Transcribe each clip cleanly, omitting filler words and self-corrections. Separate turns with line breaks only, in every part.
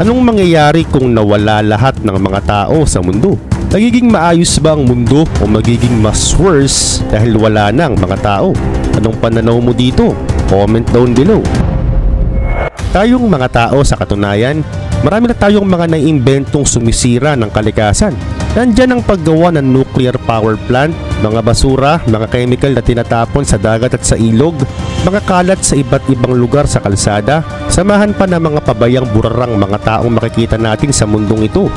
Anong mangyayari kung nawala lahat ng mga tao sa mundo? Magiging maayos ba ang mundo o magiging mas worse dahil wala na ang mga tao? Anong pananaw mo dito? Comment down below. Tayong mga tao sa katunayan, marami na tayong mga naiimbentong sumisira ng kalikasan. Nandyan ang paggawa ng nuclear power plant, mga basura, mga chemical na tinatapon sa dagat at sa ilog, mga kalat sa iba't ibang lugar sa kalsada, samahan pa ng mga pabayang burarang mga taong makikita natin sa mundong ito.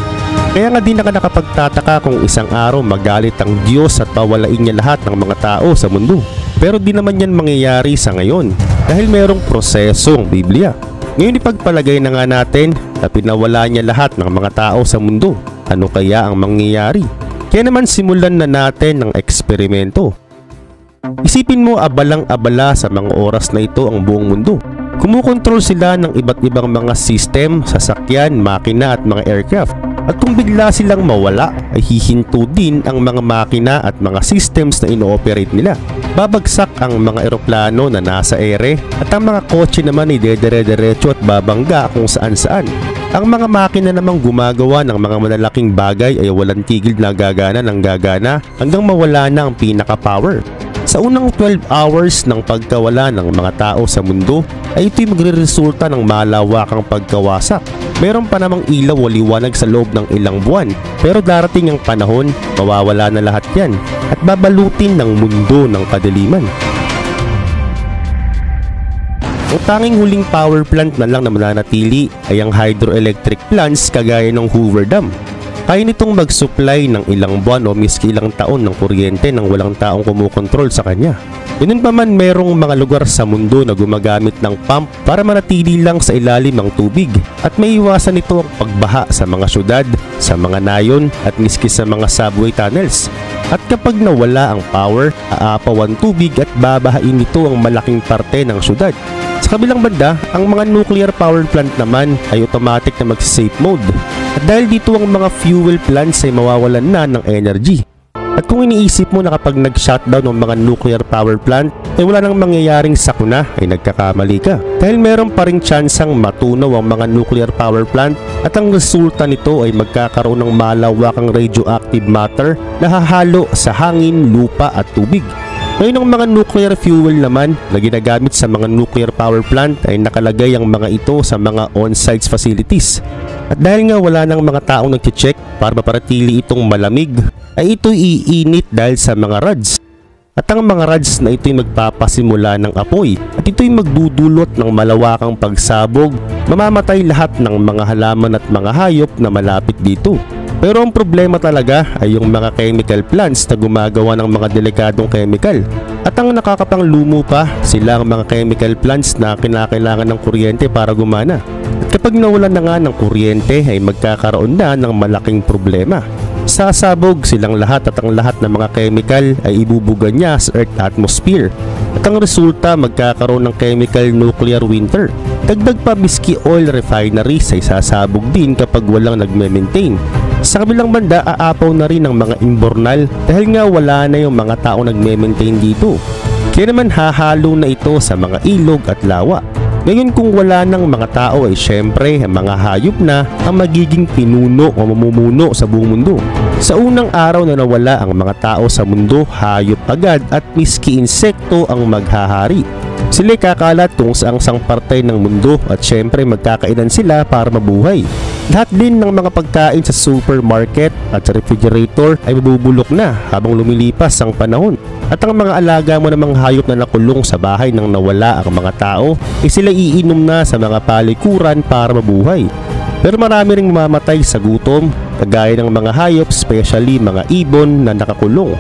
Kaya nga di na nakapagtataka kung isang araw magalit ang Diyos at pawalain niya lahat ng mga tao sa mundo. Pero di naman yan mangyayari sa ngayon dahil merong proseso ang Biblia. Ngayon ipagpalagay na nga natin na pinawala niya lahat ng mga tao sa mundo. Ano kaya ang mangyayari? Kaya naman simulan na natin ang eksperimento. Isipin mo abalang-abala sa mga oras na ito ang buong mundo. Kumukontrol sila ng iba't ibang mga system, sasakyan, makina at mga aircraft. At kung bigla silang mawala, ay hihinto din ang mga makina at mga systems na ino-operate nila. Babagsak ang mga eroplano na nasa ere at ang mga kotse naman ay dedere-derecho at babangga kung saan-saan. Ang mga makina namang gumagawa ng mga malalaking bagay ay walang tigil na gagana ng gagana hanggang mawala na ang pinaka-power. Sa unang 12 hours ng pagkawala ng mga tao sa mundo ay ito'y magre-resulta ng malawakang pagkawasak. Meron pa namang ilaw o liwanag sa loob ng ilang buwan, pero darating ang panahon, mawawala na lahat yan at babalutin ng mundo ng kadiliman. Ang tanging huling power plant na lang na mananatili ay ang hydroelectric plants kagaya ng Hoover Dam. Kaya nitong mag-supply ng ilang buwan o miski ilang taon ng kuryente nang walang taong kumukontrol sa kanya. Ganun pa man, merong mga lugar sa mundo na gumagamit ng pump para manatili lang sa ilalim ng tubig at may iwasan nito ang pagbaha sa mga syudad, sa mga nayon at miski sa mga subway tunnels. At kapag nawala ang power, aapaw ang tubig at babahain nito ang malaking parte ng syudad. Sa kabilang banda, ang mga nuclear power plant naman ay automatic na mag-safe mode. At dahil dito ang mga fuel plants ay mawawalan na ng energy. At kung iniisip mo na kapag nag-shutdown ng mga nuclear power plant ay wala nang mangyayaring sakuna, ay nagkakamali ka. Dahil meron pa ring tsansang matunaw ang mga nuclear power plant at ang resulta nito ay magkakaroon ng malawakang radioactive matter na hahalo sa hangin, lupa at tubig. Ngayon ang mga nuclear fuel naman na ginagamit sa mga nuclear power plant ay nakalagay ang mga ito sa mga on-site facilities. At dahil nga wala nang mga taong nag-check para maparatili itong malamig, ay ito'y iinit dahil sa mga rods. At ang mga rods na ito'y magpapasimula ng apoy at ito'y magdudulot ng malawakang pagsabog, mamamatay lahat ng mga halaman at mga hayop na malapit dito. Pero ang problema talaga ay yung mga chemical plants na gumagawa ng mga delikadong chemical. At ang nakakapanglumo pa, sila ang mga chemical plants na kinakailangan ng kuryente para gumana. At kapag nawalan na nga ng kuryente ay magkakaroon na ng malaking problema. Sasabog silang lahat at ang lahat ng mga chemical ay ibubuga niya sa Earth atmosphere. At ang resulta, magkakaroon ng chemical nuclear winter. Dagdag pa, miski oil refineries ay sasabog din kapag walang nagme-maintain. Sa kabilang banda, aapaw na rin ang mga imbornal dahil nga wala na yung mga tao nagme-maintain dito. Kaya naman hahalo na ito sa mga ilog at lawa. Ngayon kung wala ng mga tao ay syempre mga hayop na ang magiging pinuno o mamumuno sa buong mundo. Sa unang araw na nawala ang mga tao sa mundo, hayop agad at miski insekto ang maghahari. Sila'y kakalat kung saang parte ng mundo at syempre magkakainan sila para mabuhay. Lahat din ng mga pagkain sa supermarket at sa refrigerator ay mabubulok na habang lumilipas ang panahon. At ang mga alaga mo namang hayop na nakulong sa bahay nang nawala ang mga tao ay sila iinom na sa mga palikuran para mabuhay. Pero marami ring mamamatay sa gutom, kagaya ng mga hayop, especially mga ibon na nakakulong.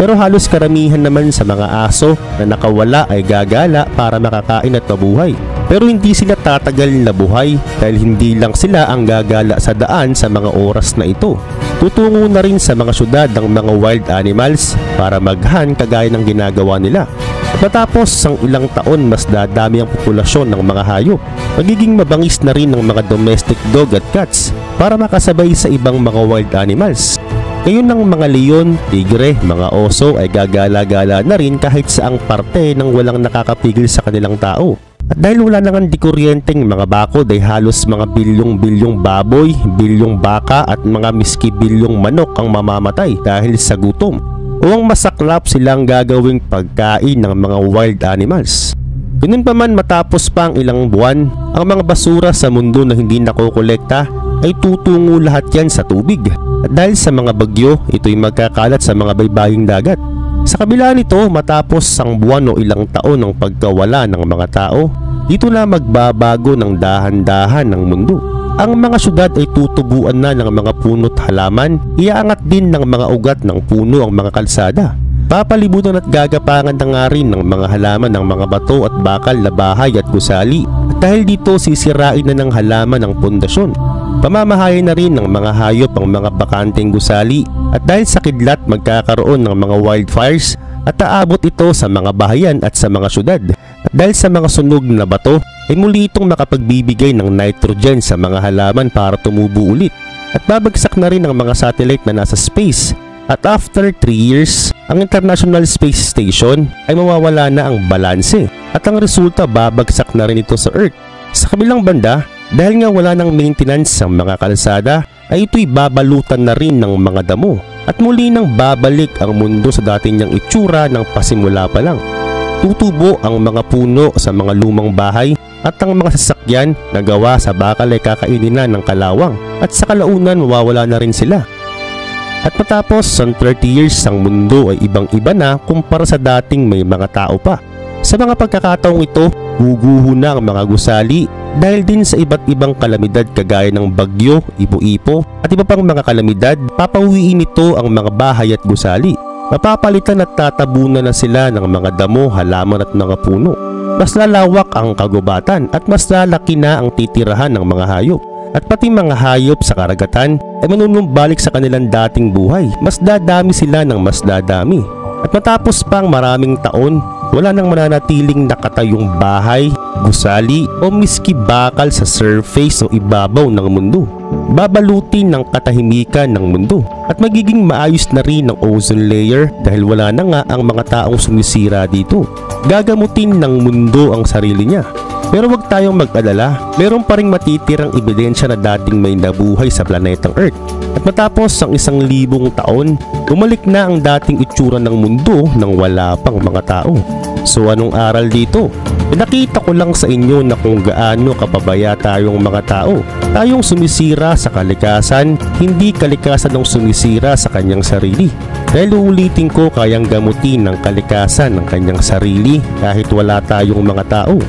Pero halos karamihan naman sa mga aso na nakawala ay gagala para makakain at mabuhay. Pero hindi sila tatagal na buhay dahil hindi lang sila ang gagala sa daan sa mga oras na ito. Tutungo na rin sa mga syudad ng mga wild animals para maghan kagaya ng ginagawa nila. Matapos ang ilang taon, mas dadami ang populasyon ng mga hayop. Magiging mabangis na rin ng mga domestic dog at cats para makasabay sa ibang mga wild animals. Ngayon ng mga leon, tigre, mga oso ay gagala-gala na rin kahit saang parte ng walang nakakapigil sa kanilang tao. At dahil wala nang di kuryenteng mga bakod ay halos mga bilyong-bilyong baboy, bilyong baka at mga miski bilyong manok ang mamamatay dahil sa gutom o ang masaklap silang gagawing pagkain ng mga wild animals. Ganun pa man, matapos pa ang ilang buwan, ang mga basura sa mundo na hindi nakokolekta ay tutungo lahat yan sa tubig. At dahil sa mga bagyo, ito'y magkakalat sa mga baybaying dagat. Sa kabila nito, matapos ang buwan o ilang taon ng pagkawala ng mga tao, dito na magbabago ng dahan-dahan ng mundo. Ang mga syudad ay tutubuan na ng mga puno't halaman, iaangat din ng mga ugat ng puno ang mga kalsada. Papalibutan at gagapangan na nga rin ng mga halaman ng mga bato at bakal na bahay at gusali. At dahil dito, sisirain na ng halaman ang pundasyon. Pamamahayan na rin ng mga hayop ang mga bakanteng gusali. At dahil sa kidlat, magkakaroon ng mga wildfires at aabot ito sa mga bahayan at sa mga syudad. At dahil sa mga sunog na bato, ay muli itong makapagbibigay ng nitrogen sa mga halaman para tumubo ulit. At babagsak na rin ang mga satellite na nasa space. At after 3 years, ang International Space Station ay mawawala na ang balanse at ang resulta babagsak na rin ito sa Earth. Sa kabilang banda, dahil nga wala ng maintenance ang mga kalsada, ay ito'y babalutan na rin ng mga damo at muli nang babalik ang mundo sa dati niyang itsura ng pasimula pa lang. Tutubo ang mga puno sa mga lumang bahay at ang mga sasakyan na gawa sa bakal ay kakainin na ng kalawang at sa kalaunan mawawala na rin sila. At matapos ang 30 years, ang mundo ay ibang-iba na kumpara sa dating may mga tao pa. Sa mga pagkakataong ito, guguho na ang mga gusali dahil din sa iba't ibang kalamidad kagaya ng bagyo, ipo-ipo at iba pang mga kalamidad. Papauwiin nito ang mga bahay at gusali. Mapapalitan at tatabunan na sila ng mga damo, halaman at mga puno. Mas lalawak ang kagubatan at mas lalaki na ang titirahan ng mga hayop. At pati mga hayop sa karagatan ay manunumbalik sa kanilang dating buhay. Mas dadami sila ng mas dadami. At matapos pang maraming taon, wala nang mananatiling nakatayong bahay, gusali o miski bakal sa surface o ibabaw ng mundo. Babalutin ng katahimikan ng mundo at magiging maayos na rin ang ozone layer dahil wala na nga ang mga taong sumisira dito. Gagamutin ng mundo ang sarili niya. Pero wag tayong mag-alala, meron pa ring matitirang ebidensya na dating may nabuhay sa planetang Earth. At matapos ang 1,000 taon, bumalik na ang dating itsura ng mundo nang wala pang mga tao. So anong aral dito? Pinakita ko lang sa inyo na kung gaano kapabaya tayong mga tao. Tayong sumisira sa kalikasan, hindi kalikasan ang sumisira sa kanyang sarili. Dahil uulitin ko, kayang gamutin ng kalikasan ng kanyang sarili kahit wala tayong mga tao.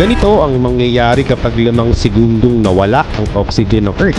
Ganito ang mangyayari kapag 5 segundong nawala ang oxygen ng Earth.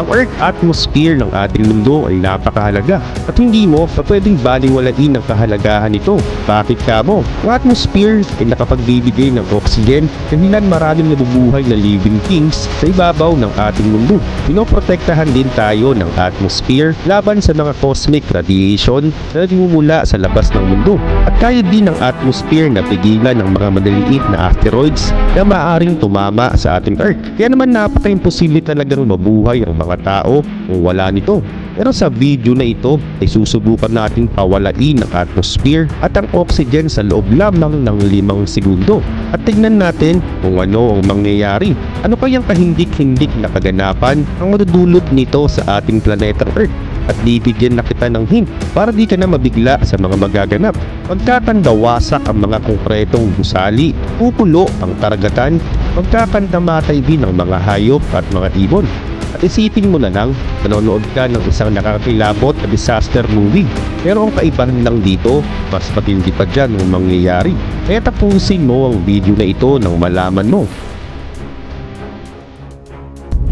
Ang Earth atmosphere ng ating mundo ay napakahalaga at hindi mo pwedeng baliwalain ang kahalagahan nito. Bakit kamo? Ang atmosphere ay nakapagbibigay ng oxygen dahilan maraming nabubuhay na living things sa ibabaw ng ating mundo. Pinoprotektahan din tayo ng atmosphere laban sa mga cosmic radiation na nagmumula sa labas ng mundo. At kaya din ng atmosphere na pigilan ng mga maliliit na asteroids na maaaring tumama sa ating Earth. Kaya naman napaka-imposible talagang mabuhay ang mga tao kung wala nito. Pero sa video na ito ay susubukan natin pawalain ang atmosphere at ang oxygen sa loob lamang ng 5 segundo. At tignan natin kung ano ang mangyayari. Ano kayang kahindik-hindik na kaganapan ang madudulot nito sa ating planetang Earth? At bibigyan na kita ng hint para di ka na mabigla sa mga magaganap. Magkakandawasak ang mga konkretong gusali, pupulo ang karagatan, magkakandamatay din ang mga hayop at mga ibon. At isipin mo na lang, nanonood ka ng isang nakakilabot na disaster movie. Pero ang kaibahan lang dito, mas matindi pa dyan ang mangyayari. Kaya tapusin mo ang video na ito nang malaman mo.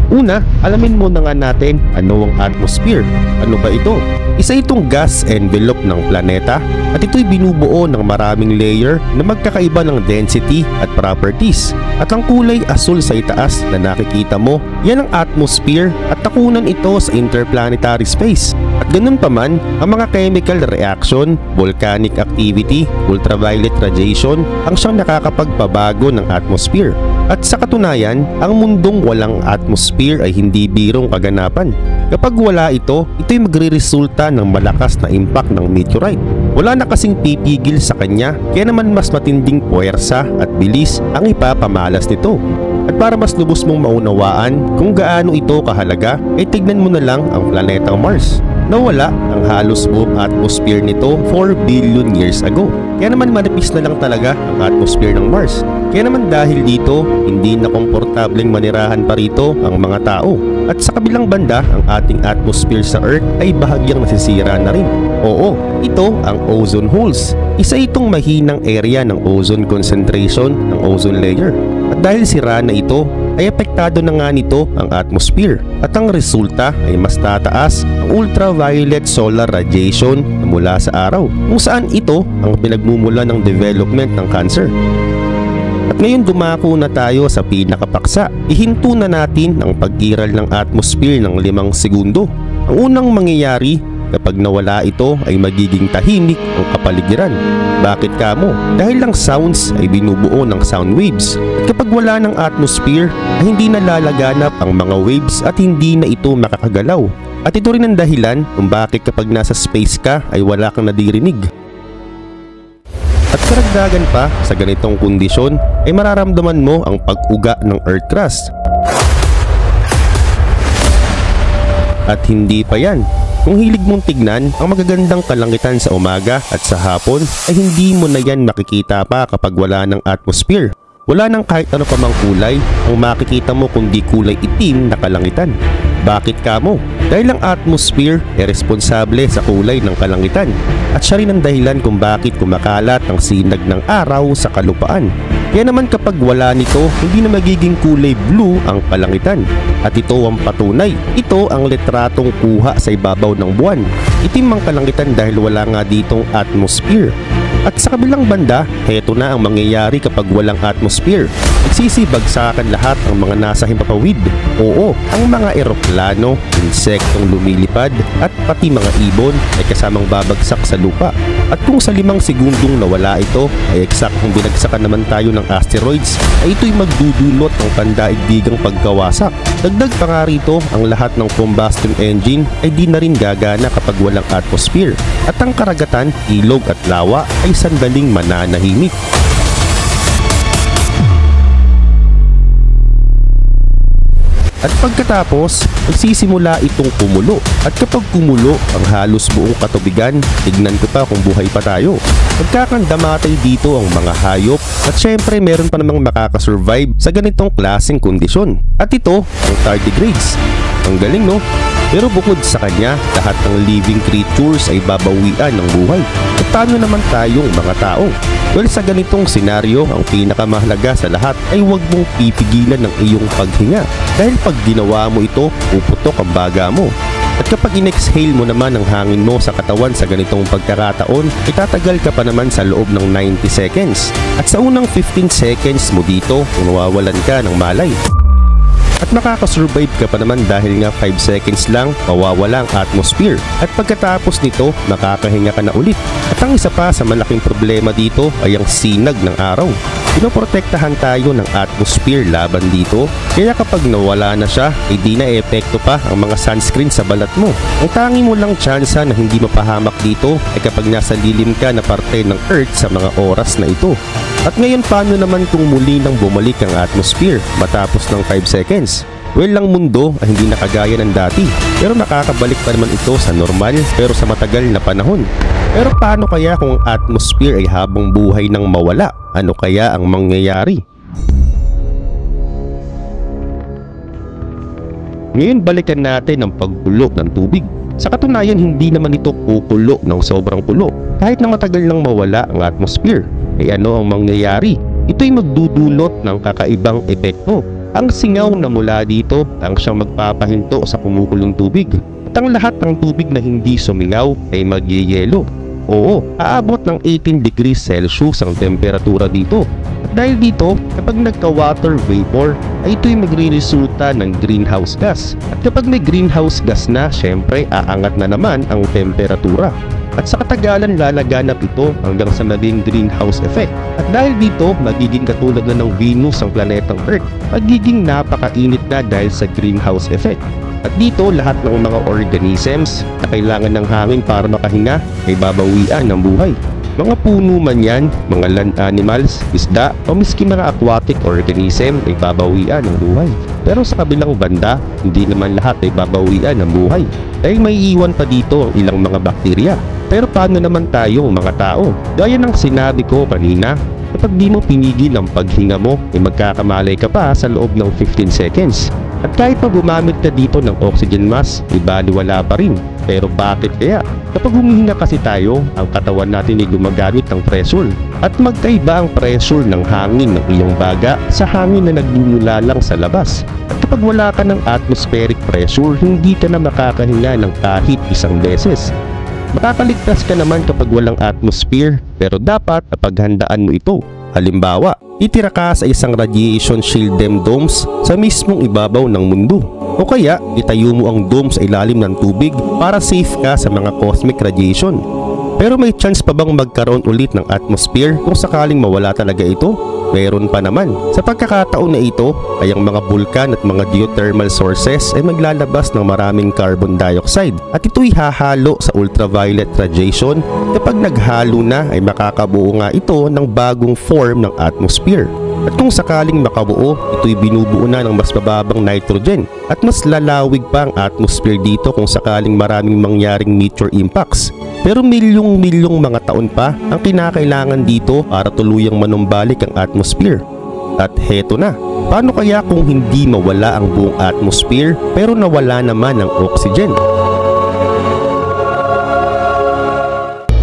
Una, alamin muna nga natin ano ang atmosphere. Ano ba ito? Isa itong gas envelope ng planeta at ito'y binubuo ng maraming layer na magkakaiba ng density at properties. At ang kulay asul sa itaas na nakikita mo, yan ang atmosphere at takunan ito sa interplanetary space. At ganun pa man, ang mga chemical reaction, volcanic activity, ultraviolet radiation ang siyang nakakapagpabago ng atmosphere. At sa katunayan, ang mundong walang atmosphere ay hindi birong kaganapan. Kapag wala ito, ito'y magre-resulta ng malakas na impact ng meteorite. Wala na kasing pipigil sa kanya, kaya naman mas matinding puwersa at bilis ang ipapamalas nito. At para mas lubos mong maunawaan kung gaano ito kahalaga, ay tignan mo na lang ang planetang Mars. Nawala ang halos buong atmosphere nito 4 billion years ago. Kaya naman manipis na lang talaga ang atmosphere ng Mars. Kaya naman dahil dito, hindi na komportableng manirahan pa rito ang mga tao. At sa kabilang banda, ang ating atmosphere sa Earth ay bahagyang nasisira na rin. Oo, ito ang ozone holes. Isa itong mahinang area ng ozone concentration ng ozone layer. At dahil sira na ito, ay apektado na nga nito ang atmosphere at ang resulta ay mas tataas ang ultraviolet solar radiation na mula sa araw kung saan ito ang pinagmumula ng development ng cancer. At ngayon dumako na tayo sa pinakapaksa. Ihinto na natin ang pag-iral ng atmosphere ng 5 segundo. Ang unang mangyayari kapag nawala ito ay magiging tahimik ang kapaligiran. Bakit kamo? Dahil lang sounds ay binubuo ng sound waves. At kapag wala ng atmosphere ay hindi na lalaganap ang mga waves at hindi na ito makakagalaw. At ito rin ang dahilan kung bakit kapag nasa space ka ay wala kang nadirinig. At karagdagan pa sa ganitong kondisyon ay mararamdaman mo ang pag-uga ng earth crust. At hindi pa yan. Kung hilig mong tignan ang magagandang kalangitan sa umaga at sa hapon ay hindi mo na yan makikita pa kapag wala ng atmosphere. Wala nang kahit ano pa mang kulay ang makikita mo kundi kulay itim na kalangitan. Bakit kamo? Dahil ang atmosphere ay responsable sa kulay ng kalangitan at siya rin ang dahilan kung bakit kumakalat ang sinag ng araw sa kalupaan. Kaya naman kapag wala nito, hindi na magiging kulay blue ang kalangitan. At ito ang patunay. Ito ang litratong kuha sa ibabaw ng buwan. Itim ang kalangitan dahil wala nga ditong atmosphere. At sa kabilang banda, heto na ang mangyayari kapag walang atmosphere. Nagsisibagsakan lahat ang mga nasa himpapawid. Oo, ang mga eroplano, insektong lumilipad at pati mga ibon ay kasamang babagsak sa lupa. At kung sa 5 segundong nawala ito ay eksaktong binagsakan naman tayo ng asteroids, ay ito'y magdudulot ng pandaigdigang pagkawasak. Dagdag pa nga rito, ang lahat ng combustion engine ay di na rin gagana kapag walang atmosphere. At ang karagatan, ilog at lawa ay sandaling mananahimik. At pagkatapos, magsisimula itong kumulo. At kapag kumulo ang halos buong katubigan, tignan ko pa kung buhay pa tayo. Magkakandamatay dito ang mga hayop at syempre meron pa namang makakasurvive sa ganitong klaseng kondisyon. At ito ang tardigrades. Ang galing no? Pero bukod sa kanya, lahat ng living creatures ay babawian ng buhay. At paano naman tayong mga tao? Well, sa ganitong senaryo, ang pinakamahalaga sa lahat ay huwag mong pipigilan ng iyong paghinga. Dahil pag ginawa mo ito, puputok ang baga mo. At kapag in-exhale mo naman ang hangin mo sa katawan sa ganitong pagkakataon, itatagal ka pa naman sa loob ng 90 seconds. At sa unang 15 seconds mo dito, nawawalan ka ng malay. At makakasurvive ka pa naman dahil nga 5 seconds lang mawawala ang atmosphere. At pagkatapos nito, makakahinga ka na ulit. At ang isa pa sa malaking problema dito ay ang sinag ng araw. Pinoprotektahan tayo ng atmosphere laban dito, kaya kapag nawala na siya, hindi na epekto pa ang mga sunscreen sa balat mo. Ang tangi mo lang tsansa na hindi mapahamak dito ay kapag nasa lilim ka na parte ng Earth sa mga oras na ito. At ngayon paano naman kung muli nang bumalik ang atmosphere matapos ng 5 seconds? Well, ang mundo ay hindi nakagaya ng dati, pero nakakabalik pa naman ito sa normal pero sa matagal na panahon. Pero paano kaya kung ang atmosphere ay habang buhay nang mawala? Ano kaya ang mangyayari? Ngayon balikan natin ang pagkulo ng tubig. Sa katunayan, hindi naman ito kukulo ng sobrang kulo. Kahit na matagal nang mawala ang atmosphere, ay ano ang mangyayari? Ito'y magdudulot ng kakaibang epekto. Ang singaw na mula dito ang siyang magpapahinto sa kumukulong tubig. At ang lahat ng tubig na hindi sumingaw ay magyeyelo. Oo, aabot ng 18 degrees Celsius ang temperatura dito. At dahil dito, kapag nagka-water vapor, ay ito'y magre-resulta ng greenhouse gas. At kapag may greenhouse gas na, syempre aangat na naman ang temperatura. At sa katagalan lalaganap ito hanggang sa maging greenhouse effect. At dahil dito, magiging katulad na ng Venus ang planetang Earth. Magiging napakainit na dahil sa greenhouse effect. At dito, lahat ng mga organisms na kailangan ng hangin para makahinga ay babawian ng buhay. Mga puno man yan, mga land animals, isda, o miski mga aquatic organism ay babawian ng buhay. Pero sa kabilang banda, hindi naman lahat ay babawian ng buhay. Dahil may iwan pa dito ang ilang mga bakterya. Pero paano naman tayo mga tao? Gaya ng sinabi ko kanina, kapag di mo pinigil ang paghinga mo, ay magkakamalay ka pa sa loob ng 15 seconds. At kahit pa gumamit ka dito ng oxygen mask, ibaliwala pa rin. Pero bakit kaya? Kapag humihinga kasi tayo, ang katawan natin ay gumagamit ng pressure. At magkaiba ang pressure ng hangin ng iyong baga sa hangin na nagmumula lang sa labas. At kapag wala ka ng atmospheric pressure, hindi ka na makakahinga ng kahit isang beses. Makakaligtas ka naman kapag walang atmosphere, pero dapat napaghandaan mo ito. Halimbawa, itira ka sa isang radiation shield domes sa mismong ibabaw ng mundo. O kaya, itayo mo ang dome sa ilalim ng tubig para safe ka sa mga cosmic radiation. Pero may chance pa bang magkaroon ulit ng atmosphere kung sakaling mawala talaga ito? Meron pa naman. Sa pagkakataon na ito ay ang mga bulkan at mga geothermal sources ay maglalabas ng maraming carbon dioxide at ito'y hahalo sa ultraviolet radiation. Kapag naghalo na ay makakabuo nga ito ng bagong form ng atmosphere. At kung sakaling makabuo, ito'y binubuo na ng mas mababang nitrogen at mas lalawig pa ang atmosphere dito kung sakaling maraming mangyaring meteor impacts. Pero milyong-milyong mga taon pa ang kinakailangan dito para tuluyang manumbalik ang atmosphere. At heto na, paano kaya kung hindi mawala ang buong atmosphere pero nawala naman ang oxygen?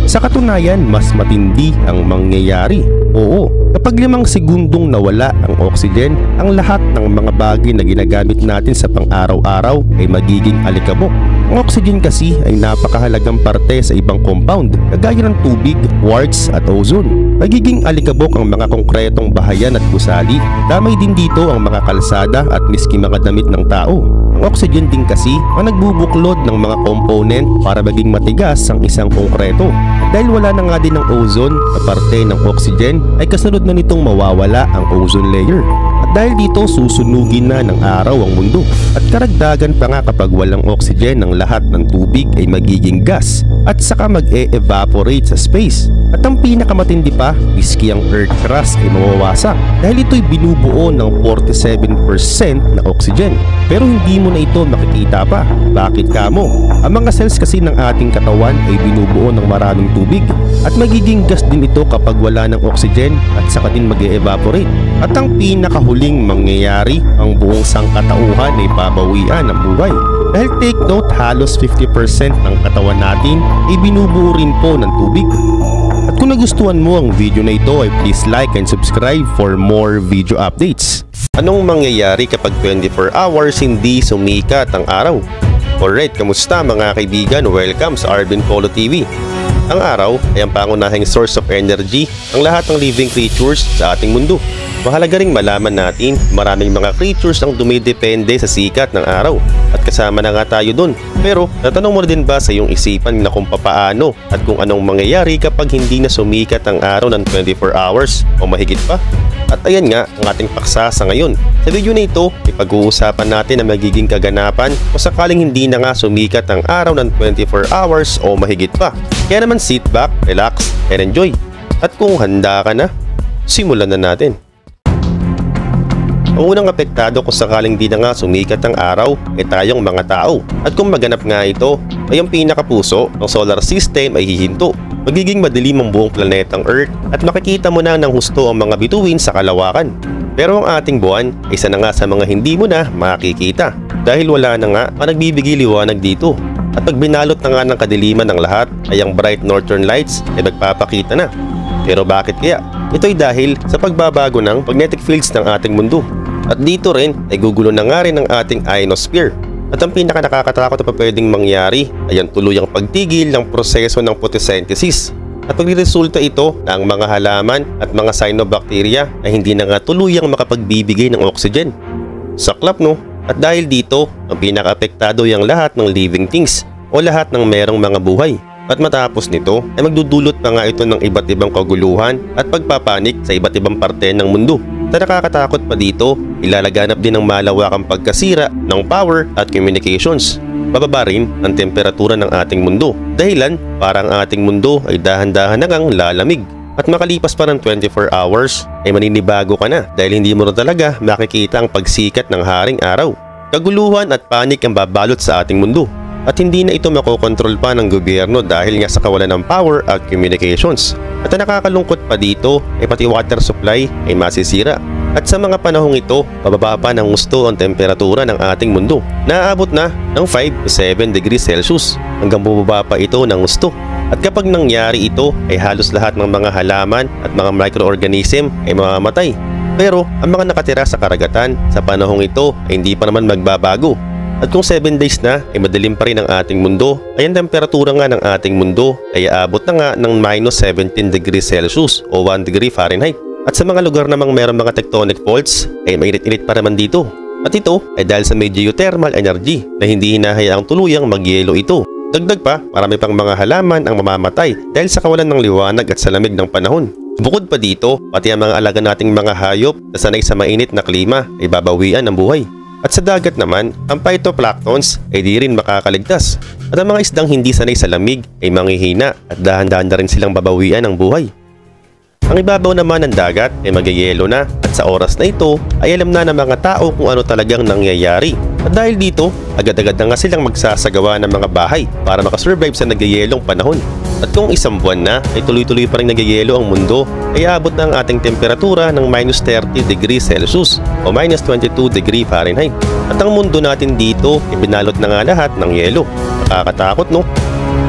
Sa katunayan, mas matindi ang mangyayari. Oo, kapag 5 segundong nawala ang oxygen, ang lahat ng mga bagay na ginagamit natin sa pang-araw-araw ay magiging alikabok. Ang oxygen kasi ay napakahalagang parte sa ibang compound, kagaya ng tubig, quartz at ozone. Magiging alikabok ang mga konkretong bahayan at gusali. Damay din dito ang mga kalsada at miski mga damit ng tao. Ang oxygen din kasi ang nagbubuklod ng mga component para maging matigas ang isang konkreto. At dahil wala na nga din ng ozone na parte ng oxygen, ay kasunod na nitong mawawala ang ozone layer. At dahil dito susunugin na ng araw ang mundo. At karagdagan pa nga kapag walang oxygen, ang lahat ng tubig ay magiging gas at saka mag-e-evaporate sa space. At ang pinakamatindi pa, miski ang earth crust ay mawawasak dahil ito'y binubuo ng 47% na oxygen. Pero hindi mo na ito makikita pa. Bakit kamo? Ang mga cells kasi ng ating katawan ay binubuo ng maraming tubig at magiging gas din ito kapag wala ng oxygen at saka din mag-e-evaporate. At ang pinakahuling mangyayari, ang buong sangkatauhan ay babawian ng buhay. Dahil take note, halos 50% ng katawan natin ay binubuo rin po ng tubig. At kung nagustuhan mo ang video na ito ay please like and subscribe for more video updates. Anong mangyayari kapag 24 hours hindi sumikat ang araw? Alright, kamusta mga kaibigan? Welcome sa Arvin Polo TV. Ang araw ay ang pangunahing source of energy ng lahat ng living creatures sa ating mundo. Mahalaga ring malaman natin maraming mga creatures ang dumidepende sa sikat ng araw at kasama na nga tayo dun. Pero natanong mo din ba sa iyong isipan na kung papaano at kung anong mangyayari kapag hindi na sumikat ang araw ng 24 hours o mahigit pa? At ayan nga ang ating paksa sa ngayon. Sa video na ito, ipag-uusapan natin ang magiging kaganapan kung sakaling hindi na nga sumikat ang araw ng 24 hours o mahigit pa. Kaya naman sit back, relax, and enjoy. At kung handa ka na, simulan na natin. Ang unang apektado kung sakaling di na nga sumikat ang araw ay tayong mga tao. At kung maganap nga ito, ay ang pinakapuso ng solar system ay hihinto. Magiging madilim ang buong planetang Earth at makikita mo na ng husto ang mga bituin sa kalawakan. Pero ang ating buwan ay isa na nga sa mga hindi mo na makikita dahil wala na nga ang nagbibigay liwanag dito. At pag binalot na nga ng kadiliman ng lahat ay ang bright northern lights ay nagpapakita na. Pero bakit kaya? Ito'y dahil sa pagbabago ng magnetic fields ng ating mundo. At dito rin ay gugulo na nga rin ang ating ionosphere. At ang pinaka-nakakatakot na pa pwedeng mangyari ay ang tuluyang pagtigil ng proseso ng photosynthesis. At magresulta ito na ang mga halaman at mga cyanobacteria ay hindi na nga tuluyang makapagbibigay ng oxygen. Saklap no? At dahil dito, ang pinaka-apektado yung lahat ng living things o lahat ng merong mga buhay. At matapos nito ay magdudulot pa nga ito ng iba't ibang kaguluhan at pagpapanik sa iba't ibang parte ng mundo. At nakakatakot pa dito, ilalaganap din ng malawakang pagkasira ng power at communications. Bababa rin ang temperatura ng ating mundo. Dahilan, parang ating mundo ay dahan-dahan na ngang lalamig. At makalipas pa ng 24 hours, ay maninibago ka na dahil hindi mo na talaga makikita ang pagsikat ng haring araw. Kaguluhan at panik ang babalot sa ating mundo. At hindi na ito makokontrol pa ng gobyerno dahil nga sa kawalan ng power at communications. At ang nakakalungkot pa dito ay pati water supply ay masisira. At sa mga panahong ito, pababa pa ng gusto ang temperatura ng ating mundo. Naaabot na ng 5 to 7 degrees Celsius hanggang bumaba pa ito ng gusto. At kapag nangyari ito ay halos lahat ng mga halaman at mga microorganism ay mamamatay. Pero ang mga nakatira sa karagatan sa panahong ito ay hindi pa naman magbabago. At kung 7 days na ay madilim pa rin ang ating mundo, ay ang temperatura nga ng ating mundo ay aabot na nga ng minus 17 degrees Celsius o 1 degree Fahrenheit. At sa mga lugar namang mayroong mga tectonic faults ay mainit-init pa naman dito. At ito ay dahil sa may geothermal energy na hindi hinahayaang tuluyang magyelo ito. Dagdag pa, marami pang mga halaman ang mamamatay dahil sa kawalan ng liwanag at sa lamig ng panahon. Bukod pa dito, pati ang mga alaga nating mga hayop na sanay sa mainit na klima ay babawian ng buhay. At sa dagat naman, ang phytoplanktons ay di rin makakaligtas. At ang mga isdang hindi sanay sa lamig ay manghihina at dahan-dahan na rin silang babawian ng buhay. Ang ibabaw naman ng dagat ay magyayelo na at sa oras na ito ay alam na ng mga tao kung ano talagang nangyayari. At dahil dito, agad-agad na nga silang magsasagawa ng mga bahay para makasurvive sa nagyayelong panahon. At kung isang buwan na ay tuloy-tuloy pa rin nagyayelo ang mundo, ay aabot na ang ating temperatura ng minus 30 degrees Celsius o minus 22 degree Fahrenheit. At ang mundo natin dito ay binalot na nga lahat ng yelo. Nakakatakot no?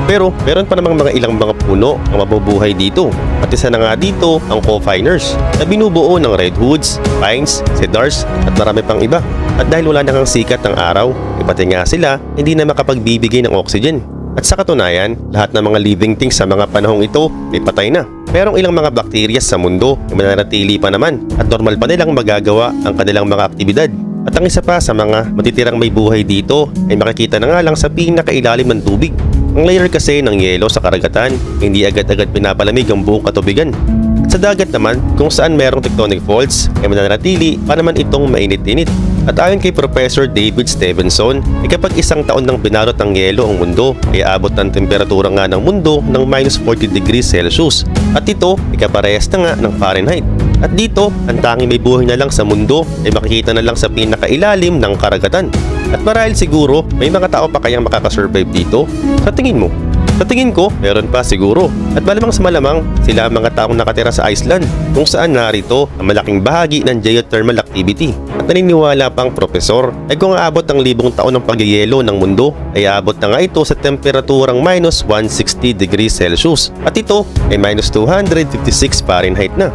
Pero meron pa namang mga ilang mga puno ang mabubuhay dito. At isa na nga dito ang confiners na binubuo ng redwoods, pines, cedars at marami pang iba. At dahil wala na kang sikat ng araw, pati nga sila hindi na makapagbibigay ng oxygen. At sa katunayan, lahat ng mga living things sa mga panahong ito ay patay na. Pero ang ilang mga bakterya sa mundo ay mananatili pa naman at normal pa nilang magagawa ang kanilang mga aktibidad. At ang isa pa sa mga matitirang may buhay dito ay makikita na nga lang sa pinakailalim ng tubig. Ang layer kasi ng yelo sa karagatan, hindi agad-agad pinapalamig ang buong katubigan. At sa dagat naman, kung saan merong tectonic faults, ay mananatili pa naman itong mainit-init. At ayon kay Professor David Stevenson, ay kapag isang taon nang binalot ng yelo ang mundo, ay abot ng temperatura nga ng mundo ng minus 40 degrees Celsius. At ito ay kaparehas na nga ng Fahrenheit. At dito, ang tanging may buhay na lang sa mundo ay makikita na lang sa pinakailalim ng karagatan. At marahil siguro, may mga tao pa kayang makakasurvive dito? Sa tingin mo? Sa tingin ko, meron pa siguro. At malamang sa malamang, sila ang mga taong nakatira sa Iceland, kung saan narito ang malaking bahagi ng geothermal activity. At naniniwala pang profesor, ay kung aabot ang libong taon ng pagyayelo ng mundo, ay aabot na nga ito sa temperaturang minus 160 degrees Celsius. At ito ay minus 256 Fahrenheit na.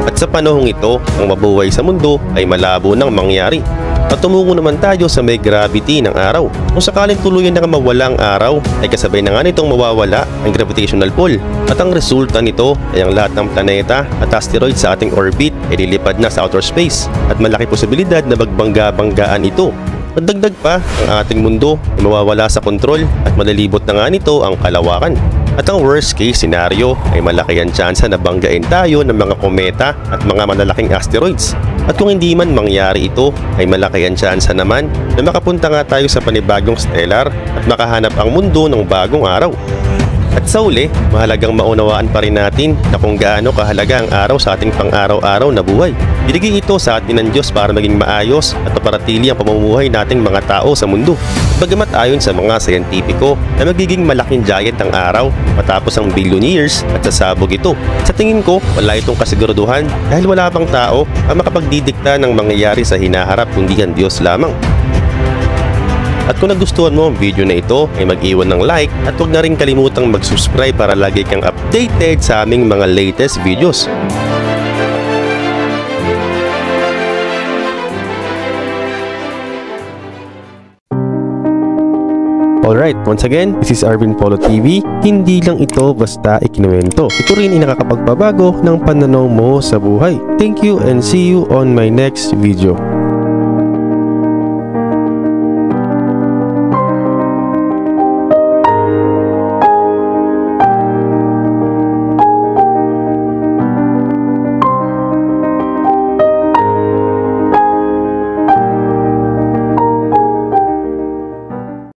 At sa panahong ito, ang mabuhay sa mundo ay malabo nang mangyari. At tumungo naman tayo sa may gravity ng araw. Kung sakaling tuluyan na mawala ang araw, ay kasabay na nga nitong mawawala ang gravitational pull. At ang resulta nito ay ang lahat ng planeta at asteroid sa ating orbit ay lilipad na sa outer space. At malaki posibilidad na magbangga-banggaan ito. At dagdag pa, ang ating mundo ay mawawala sa kontrol at malilibot na nga nito ang kalawakan. At ang worst case scenario ay malaki ang tsansa na banggain tayo ng mga kometa at mga malalaking asteroids. At kung hindi man mangyari ito, ay malaki ang tsansa naman na makapunta nga tayo sa panibagong stellar at makahanap ang mundo ng bagong araw. At sa uli, mahalagang maunawaan pa rin natin na kung gaano kahalaga ang araw sa ating pang-araw-araw na buhay. Binigay ito sa atin ng Diyos para maging maayos at maparatili ang pamumuhay nating mga tao sa mundo. Bagamat ayon sa mga siyentipiko na magiging malaking giant ang araw matapos ang billion years at sasabog ito. Sa tingin ko, wala itong kasiguraduhan dahil wala pang tao ang makapagdidikta ng mangyayari sa hinaharap kundi ang Diyos lamang. At kung nagustuhan mo ang video na ito, ay mag-iwan ng like at huwag na rin kalimutang mag-subscribe para lagi kang updated sa aming mga latest videos. Alright, once again, this is Arvin Polo TV. Hindi lang ito basta ikinuwento. Ito rin ay nakakapagbabago ng pananaw mo sa buhay. Thank you and see you on my next video.